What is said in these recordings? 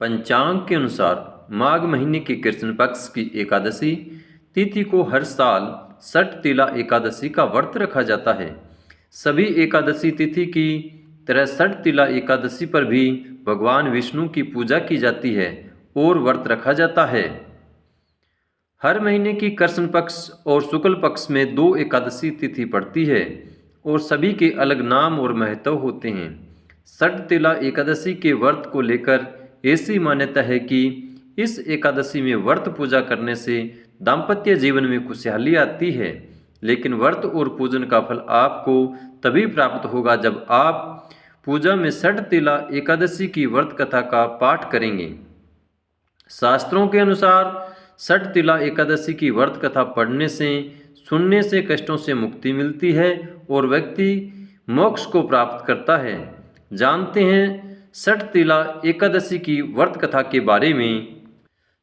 पंचांग के अनुसार माघ महीने के कृष्ण पक्ष की एकादशी तिथि को हर साल षट तिला एकादशी का व्रत रखा जाता है। सभी एकादशी तिथि की तरह षट तिला एकादशी पर भी भगवान विष्णु की पूजा की जाती है और व्रत रखा जाता है। हर महीने की कृष्ण पक्ष और शुक्ल पक्ष में दो एकादशी तिथि पड़ती है और सभी के अलग नाम और महत्व होते हैं। षट तिला एकादशी के व्रत को लेकर ऐसी मान्यता है कि इस एकादशी में व्रत पूजा करने से दाम्पत्य जीवन में खुशहाली आती है। लेकिन व्रत और पूजन का फल आपको तभी प्राप्त होगा जब आप पूजा में षट तिला एकादशी की व्रत कथा का पाठ करेंगे। शास्त्रों के अनुसार षट तिला एकादशी की व्रत कथा पढ़ने से सुनने से कष्टों से मुक्ति मिलती है और व्यक्ति मोक्ष को प्राप्त करता है। जानते हैं षट तिला एकादशी की व्रत कथा के बारे में।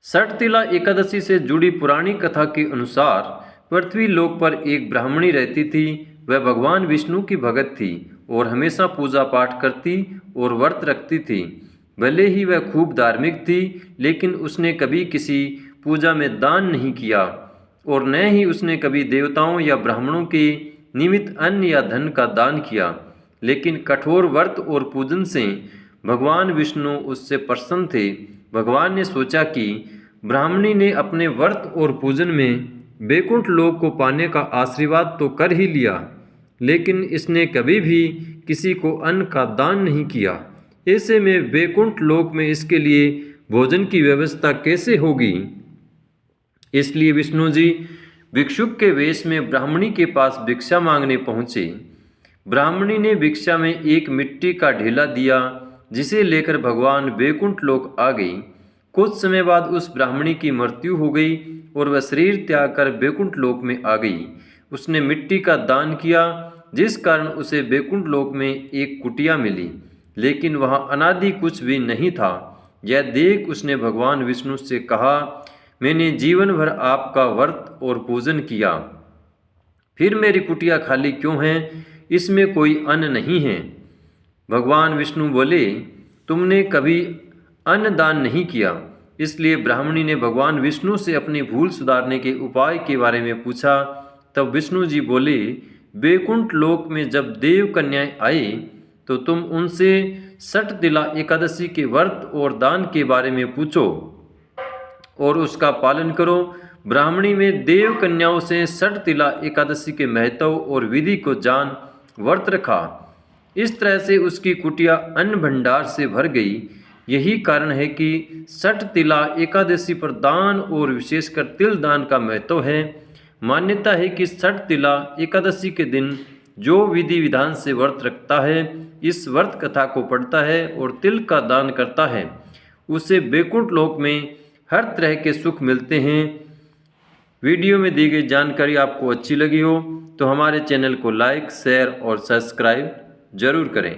षट तिला एकादशी से जुड़ी पुरानी कथा के अनुसार पृथ्वी लोक पर एक ब्राह्मणी रहती थी। वह भगवान विष्णु की भगत थी और हमेशा पूजा पाठ करती और व्रत रखती थी। भले ही वह खूब धार्मिक थी, लेकिन उसने कभी किसी पूजा में दान नहीं किया और न ही उसने कभी देवताओं या ब्राह्मणों के निमित्त अन्न या धन का दान किया। लेकिन कठोर व्रत और पूजन से भगवान विष्णु उससे प्रसन्न थे। भगवान ने सोचा कि ब्राह्मणी ने अपने व्रत और पूजन में वैकुंठ लोक को पाने का आशीर्वाद तो कर ही लिया, लेकिन इसने कभी भी किसी को अन्न का दान नहीं किया। ऐसे में वैकुंठ लोक में इसके लिए भोजन की व्यवस्था कैसे होगी? इसलिए विष्णु जी भिक्षुक के वेश में ब्राह्मणी के पास भिक्षा मांगने पहुँचे। ब्राह्मणी ने भिक्षा में एक मिट्टी का ढेला दिया, जिसे लेकर भगवान वैकुंठ लोक आ गई। कुछ समय बाद उस ब्राह्मणी की मृत्यु हो गई और वह शरीर त्याग कर वैकुंठ लोक में आ गई। उसने मिट्टी का दान किया, जिस कारण उसे वैकुंठ लोक में एक कुटिया मिली, लेकिन वहाँ अनादि कुछ भी नहीं था। यह देख उसने भगवान विष्णु से कहा, मैंने जीवन भर आपका व्रत और पूजन किया, फिर मेरी कुटिया खाली क्यों है? इसमें कोई अन्न नहीं है। भगवान विष्णु बोले, तुमने कभी अन्न दान नहीं किया। इसलिए ब्राह्मणी ने भगवान विष्णु से अपनी भूल सुधारने के उपाय के बारे में पूछा। तब विष्णु जी बोले, वैकुंठ लोक में जब देव कन्याएं आए तो तुम उनसे षट तिला एकादशी के व्रत और दान के बारे में पूछो और उसका पालन करो। ब्राह्मणी में देव कन्याओं से षट तिला एकादशी के महत्व और विधि को जान व्रत रखा। इस तरह से उसकी कुटिया अन्न भंडार से भर गई। यही कारण है कि षट तिला एकादशी पर दान और विशेषकर तिल दान का महत्व है। मान्यता है कि षट तिला एकादशी के दिन जो विधि विधान से व्रत रखता है, इस व्रत कथा को पढ़ता है और तिल का दान करता है, उसे वैकुंठ लोक में हर तरह के सुख मिलते हैं। वीडियो में दी गई जानकारी आपको अच्छी लगी हो तो हमारे चैनल को लाइक, शेयर और सब्सक्राइब जरूर करें।